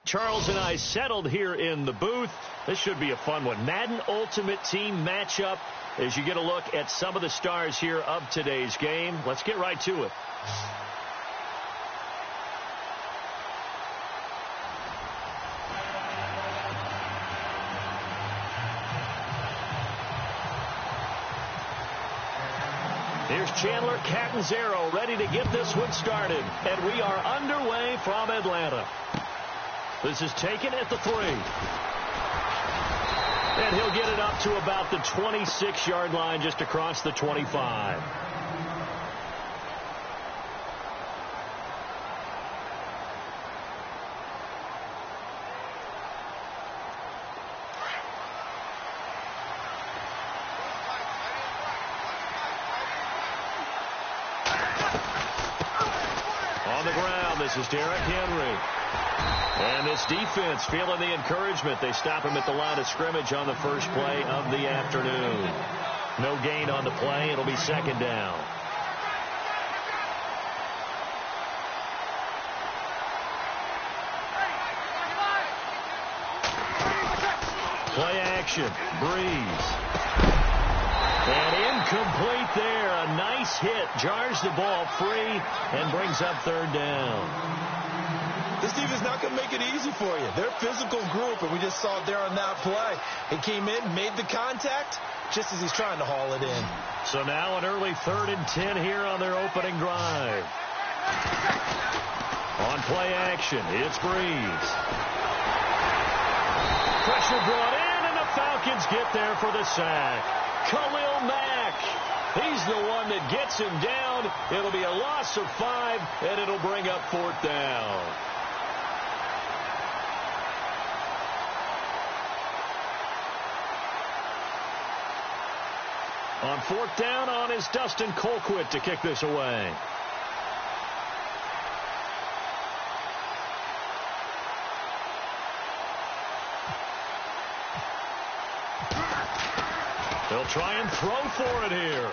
Charles and I settled here in the booth. This should be a fun one. Madden Ultimate Team matchup as you get a look at some of the stars here of today's game. Let's get right to it. Here's Chandler Catanzaro ready to get this one started. And we are underway from Atlanta. This is taken at the 3. And he'll get it up to about the 26-yard line, just across the 25. On the ground, this is Derrick Henry. And this defense feeling the encouragement. They stop him at the line of scrimmage on the first play of the afternoon. No gain on the play. It'll be second down. Play action. Breeze. And incomplete there. A nice hit. Jars the ball free and brings up third down. This defense is not going to make it easy for you. They're a physical group, and we just saw it there on that play. He came in, made the contact, just as he's trying to haul it in. So now an early 3rd and 10 here on their opening drive. On play action, it's Breeze. Pressure brought in, and the Falcons get there for the sack. Khalil Mack. He's the one that gets him down. It'll be a loss of 5, and it'll bring up 4th down. On 4th down on is Dustin Colquitt to kick this away. They'll try and throw for it here.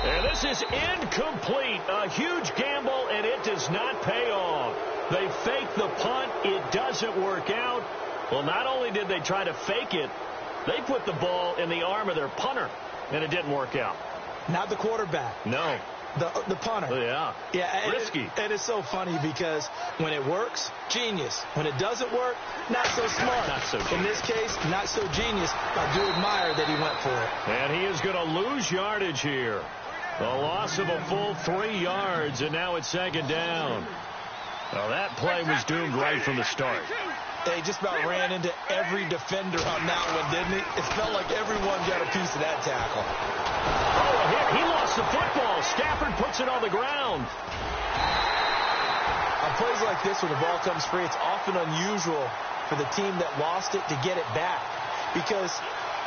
And this is incomplete. A huge gamble, and it does not pay off. They fake the punt. It doesn't work out. Well, not only did they try to fake it, they put the ball in the arm of their punter, and it didn't work out. Not the quarterback. No. The punter. Yeah. Yeah. Risky. And it's so funny because when it works, genius. When it doesn't work, not so smart. Not so genius. In this case, not so genius. I do admire that he went for it. And he is going to lose yardage here. A loss of a full 3 yards, and now it's second down. Well, that play was doomed right from the start. They just about ran into every defender on that one, didn't he? It felt like everyone got a piece of that tackle. Oh, a hit. He lost the football. Stafford puts it on the ground. On plays like this, when the ball comes free, it's often unusual for the team that lost it to get it back. Because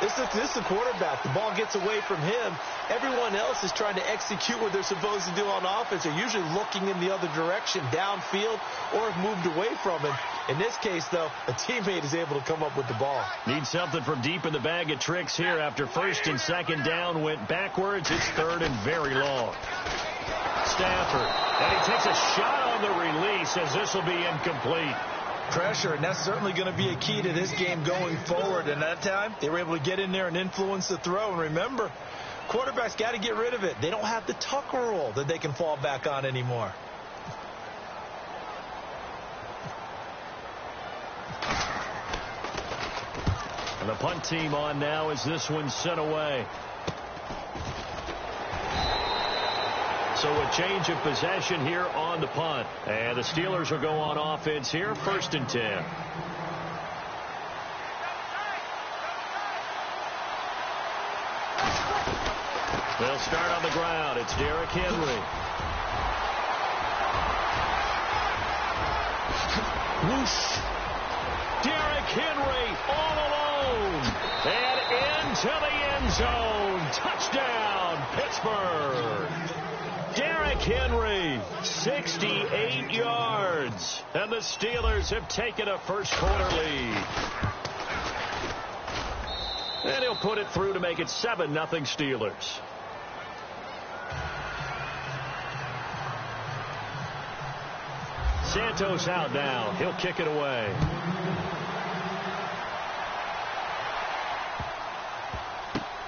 this is the quarterback. The ball gets away from him. Everyone else is trying to execute what they're supposed to do on offense. They're usually looking in the other direction, downfield, or have moved away from it. In this case, though, a teammate is able to come up with the ball. Need something from deep in the bag of tricks here after 1st and 2nd down went backwards. It's 3rd and very long. Stafford. And he takes a shot on the release as this will be incomplete. Pressure, and that's certainly going to be a key to this game going forward. And that time, they were able to get in there and influence the throw. And remember, quarterbacks got to get rid of it. They don't have the Tucker rule that they can fall back on anymore. And the punt team on now as this one's sent away. So a change of possession here on the punt. And the Steelers will go on offense here, 1st and 10. They'll start on the ground. It's Derrick Henry. Whoosh. Derrick Henry all alone. And into the end zone. Touchdown, Pittsburgh. Derrick Henry, 68 yards. And the Steelers have taken a first-quarter lead. And he'll put it through to make it 7-0 Steelers. Santos out now. He'll kick it away.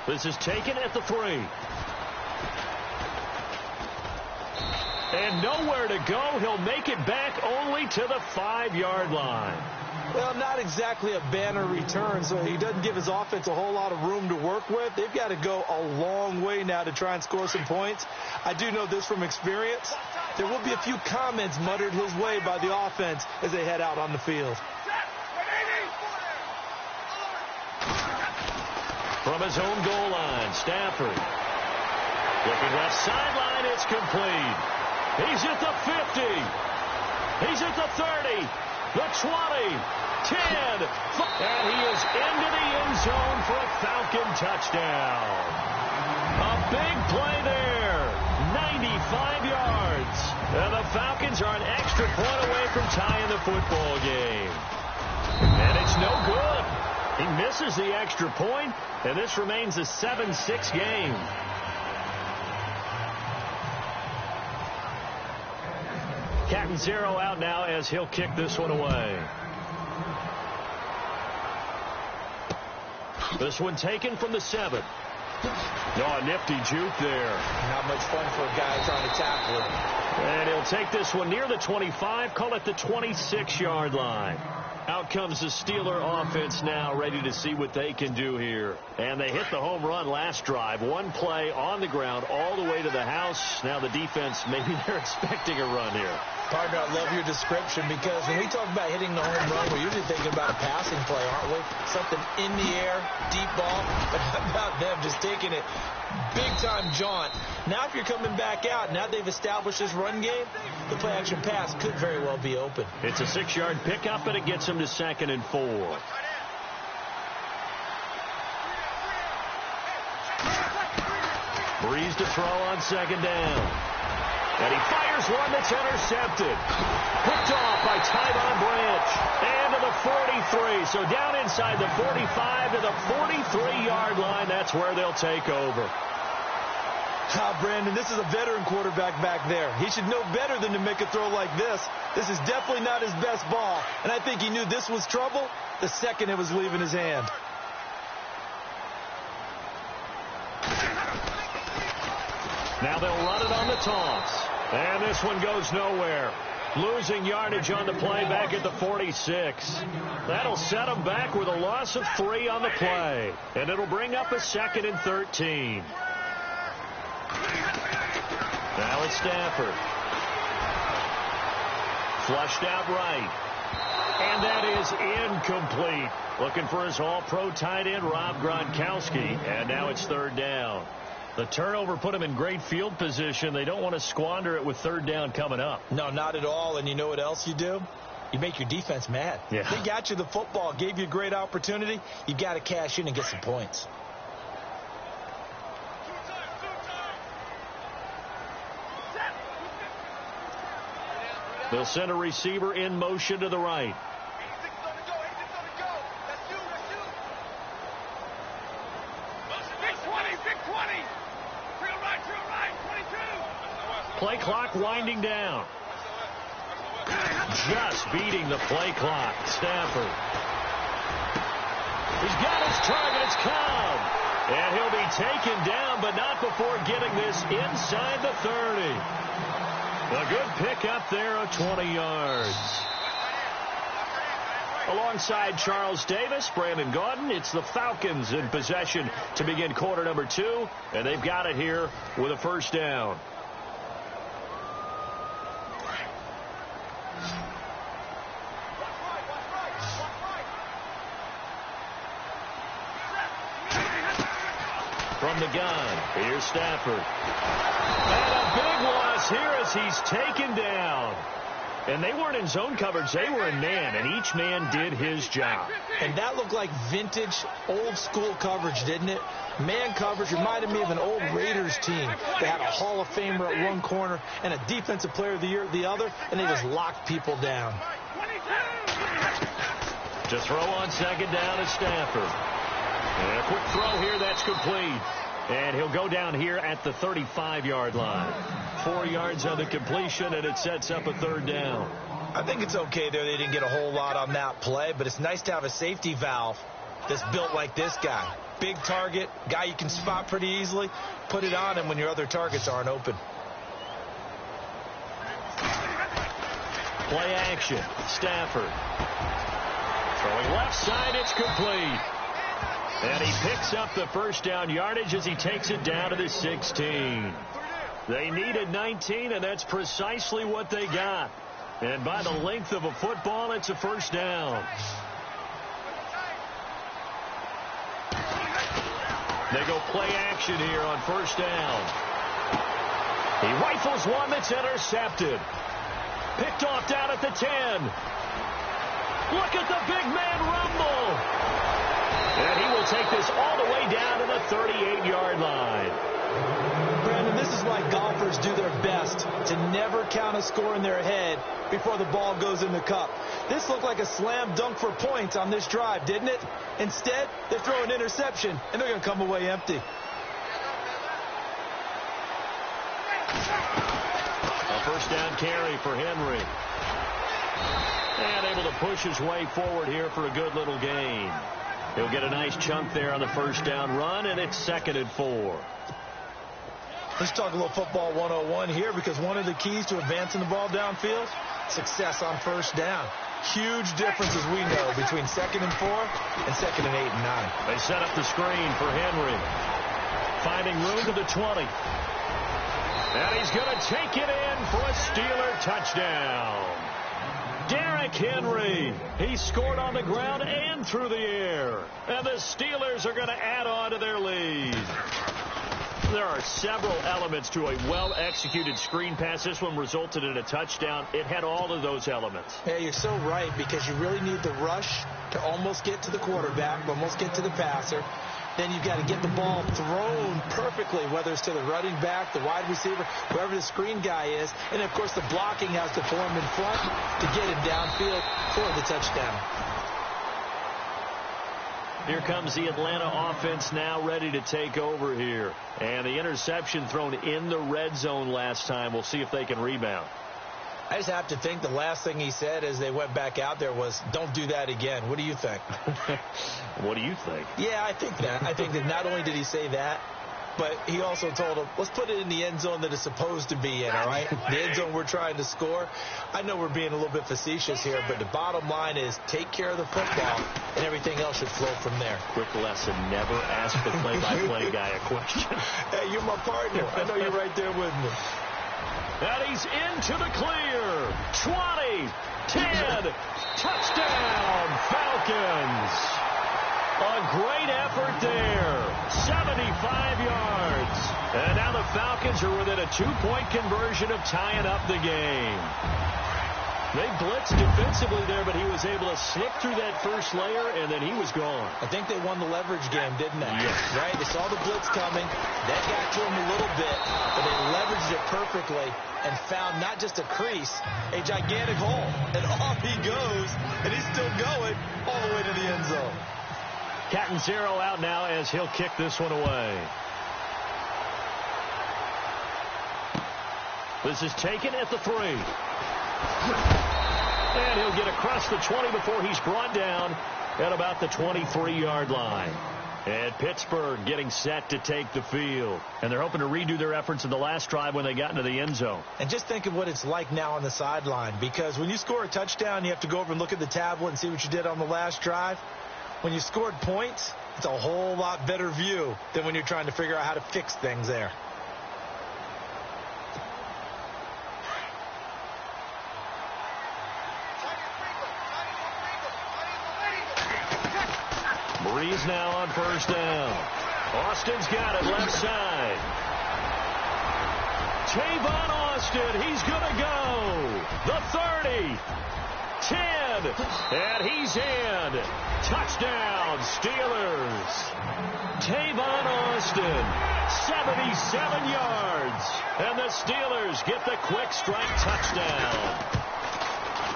This is taken at the 3. And nowhere to go. He'll make it back only to the 5-yard line. Well, not exactly a banner return, so he doesn't give his offense a whole lot of room to work with. They've got to go a long way now to try and score some points. I do know this from experience. There will be a few comments muttered his way by the offense as they head out on the field. From his own goal line, Stafford. Looking left sideline, it's complete. He's at the 50. He's at the 30. The 20. 10. And he is into the end zone for a Falcon touchdown. A big play there. 95 yards. And the Falcons are an extra point away from tying the football game. And it's no good. He misses the extra point, and this remains a 7-6 game. Catanzaro out now as he'll kick this one away. This one taken from the 7. Oh, a nifty juke there. Not much fun for a guy trying to tackle him. And he'll take this one near the 25, call it the 26-yard line. Out comes the Steeler offense now, ready to see what they can do here. And they hit the home run last drive. One play on the ground all the way to the house. Now the defense, maybe they're expecting a run here. Partner, I love your description because when we talk about hitting the home run, we're usually thinking about a passing play, aren't we? Something in the air, deep ball. But how about them just taking it big-time jaunt? Now if you're coming back out, now they've established this run game, the play-action pass could very well be open. It's a 6-yard pickup, and it gets him to 2nd and 4. Breeze to throw on 2nd down. And he fires one that's intercepted. Picked off by Tyvon Branch. And to the 43. So down inside the 45 to the 43-yard line. That's where they'll take over. Brandon, this is a veteran quarterback back there. He should know better than to make a throw like this. This is definitely not his best ball. And I think he knew this was trouble the second it was leaving his hand. Now they'll run it on the toss. And this one goes nowhere. Losing yardage on the play back at the 46. That'll set them back with a loss of 3 on the play. And it'll bring up a 2nd and 13. Now it's Stafford. Flushed out right. And that is incomplete. Looking for his all-pro tight end, Rob Gronkowski. And now it's 3rd down. The turnover put him in great field position. They don't want to squander it with 3rd down coming up. No, not at all. And you know what else you do? You make your defense mad. Yeah. They got you the football, gave you a great opportunity. You got to cash in and get some points. They'll send a receiver in motion to the right. Play clock winding down. Just beating the play clock. Stafford. He's got his target. It's Cobb. And he'll be taken down, but not before getting this inside the 30. A good pickup there of 20 yards. Alongside Charles Davis, Brandon Gaudin, it's the Falcons in possession to begin quarter number 2. And they've got it here with a 1st down. From the gun, here's Stafford. And a big loss here as he's taken down. And they weren't in zone coverage, they were in man, and each man did his job. And that looked like vintage, old-school coverage, didn't it? Man coverage reminded me of an old Raiders team. They had a Hall of Famer at one corner and a Defensive Player of the Year at the other, and they just locked people down. To throw on 2nd down is Stafford. And a quick throw here, that's complete. And he'll go down here at the 35-yard line. 4 yards on the completion, and it sets up a 3rd down. I think it's okay there. They didn't get a whole lot on that play, but it's nice to have a safety valve that's built like this guy. Big target, guy you can spot pretty easily. Put it on him when your other targets aren't open. Play action. Stafford. Throwing left side, it's complete. And he picks up the first down yardage as he takes it down to the 16. They needed 19, and that's precisely what they got. And by the length of a football, it's a first down. They go play action here on first down. He rifles one that's intercepted. Picked off down at the 10. Look at the big man rumble. And he will take this all the way down to the 38-yard line. Brandon, this is why golfers do their best to never count a score in their head before the ball goes in the cup. This looked like a slam dunk for points on this drive, didn't it? Instead, they throw an interception, and they're going to come away empty. A first down carry for Henry. And able to push his way forward here for a good little gain. He'll get a nice chunk there on the first down run, and it's 2nd and 4. Let's talk a little football 101 here, because one of the keys to advancing the ball downfield, success on first down. Huge difference, as we know, between 2nd and 4 and 2nd and 8 and 9. They set up the screen for Henry. Finding room to the 20. And he's going to take it in for a Steeler touchdown. Derrick Henry. He scored on the ground and through the air. And the Steelers are going to add on to their lead. There are several elements to a well-executed screen pass. This one resulted in a touchdown. It had all of those elements. Yeah, you're so right, because you really need the rush to almost get to the quarterback, almost get to the passer. Then you've got to get the ball thrown perfectly, whether it's to the running back, the wide receiver, whoever the screen guy is. And, of course, the blocking has to form in front to get him downfield for the touchdown. Here comes the Atlanta offense now ready to take over here. And the interception thrown in the red zone last time. We'll see if they can rebound. I just have to think the last thing he said as they went back out there was, don't do that again. What do you think? What do you think? Yeah, I think that. I think that not only did he say that, but he also told him, let's put it in the end zone that it's supposed to be in, all right? The end zone we're trying to score. I know we're being a little bit facetious here, but the bottom line is take care of the football, and everything else should flow from there. Quick lesson, never ask the play-by-play guy a question. Hey, you're my partner. I know you're right there with me. And he's into the clear. 20, 10, touchdown, Falcons. A great effort there. 75 yards. And now the Falcons are within a 2-point conversion of tying up the game. They blitzed defensively there, but he was able to slip through that first layer, and then he was gone. I think they won the leverage game, didn't they? Yes. Right? They saw the blitz coming. That got to him a little bit, but they leveraged it perfectly and found not just a crease, a gigantic hole. And off he goes, and he's still going all the way to the end zone. Catanzaro out now as he'll kick this one away. This is taken at the 3. And he'll get across the 20 before he's brought down at about the 23-yard line. And Pittsburgh getting set to take the field. And they're hoping to redo their efforts in the last drive when they got into the end zone. And just think of what it's like now on the sideline, because when you score a touchdown, you have to go over and look at the tablet and see what you did on the last drive. When you scored points, it's a whole lot better view than when you're trying to figure out how to fix things there. Breeze now on first down. Austin's got it left side. Tavon Austin, he's going to go. The 30. 10. And he's in. Touchdown, Steelers. Tavon Austin, 77 yards. And the Steelers get the quick strike touchdown.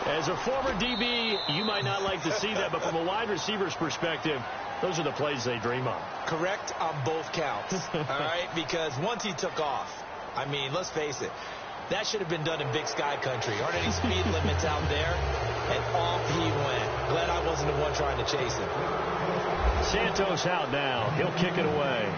As a former DB, you might not like to see that, but from a wide receiver's perspective, those are the plays they dream of. Correct on both counts, all right? Because once he took off, I mean, let's face it, That should have been done in Big Sky country. Aren't any speed limits out there? And off he went. Glad I wasn't the one trying to chase him. Santos out now. He'll kick it away.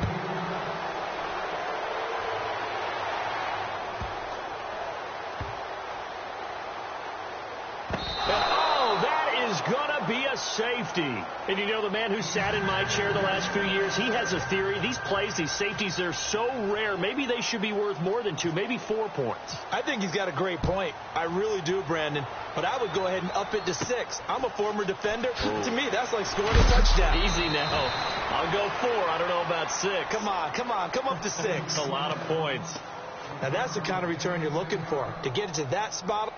Gonna be a safety. And you know, the man who sat in my chair the last few years, he has a theory. These plays, these safeties, they're so rare. Maybe they should be worth more than 2, maybe 4 points. I think he's got a great point. I really do, Brandon. But I would go ahead and up it to 6. I'm a former defender. Ooh. To me, that's like scoring a touchdown. Easy now. I'll go 4. I don't know about 6. Come on. Come up to 6. A lot of points. Now, that's the kind of return you're looking for. To get it to that spot.